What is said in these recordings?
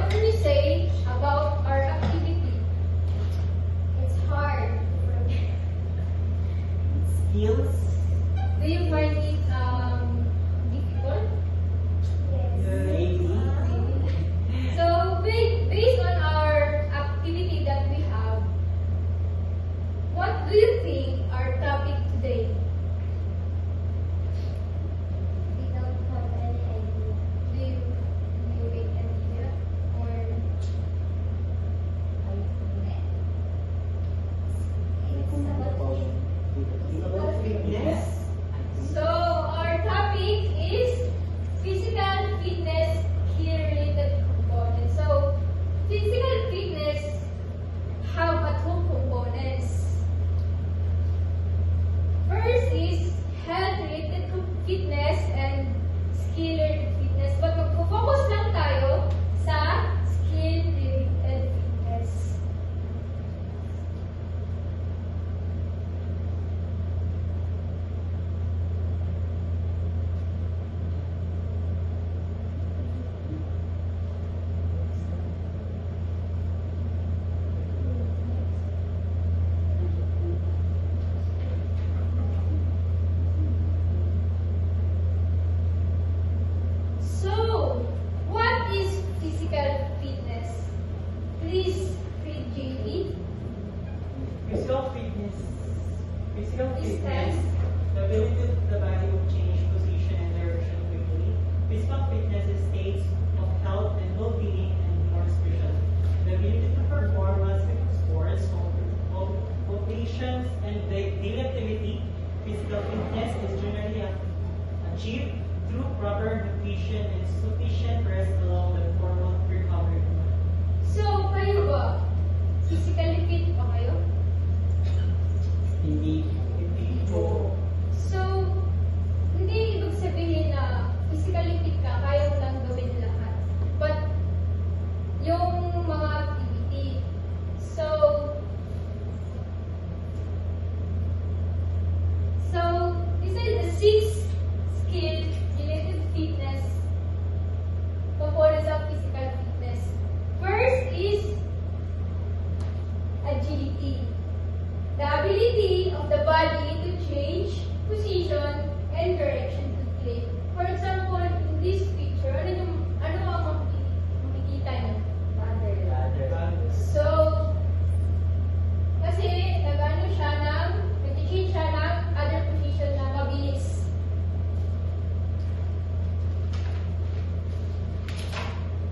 what can you say about our activity? It's hard. Skills. Do you find it difficult? Maybe. So, based on our activity that we have, what do you think our topic today? We don't have any idea. Do you make an idea? Or It's about Fitness. so our topic is physical fitness key related components. So physical fitness have a two components. First is health related fitness and skill related fitness. But magfo-focus lang tayo sa skill related fitness. So, what is physical fitness? Please read JD. Physical fitness. Physical Is fitness. that- The ability of the body to change position and direction quickly. Physical fitness is states of health and well-being, and more especially the ability to perform aspect of sports, occupations, and daily activity. Physical fitness is generally achieved through proper nutrition and sufficient rest along the formal recovery. So, kayo ba? Physically fit ba kayo? Hindi po. So, hindi ibig sabihin na physically fit ka, kaya mo lang gawin lahat. But, yung mga activity. So, these are the 6 skill related fitness components of physical fitness. First is agility. The ability of the body to change position and direction quickly. For example, in this picture, ano ang makikita niyo? So, kasi nag-change siya ng other position na mabilis.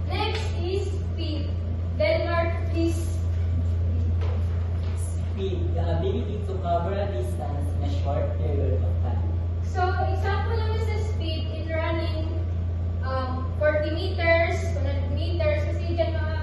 Next is speed. Denmark, please. Speed, the ability to cover a distance in a short period of time. So, example naman sa speed in running 40 meters, 100 meters, kasi dyan mga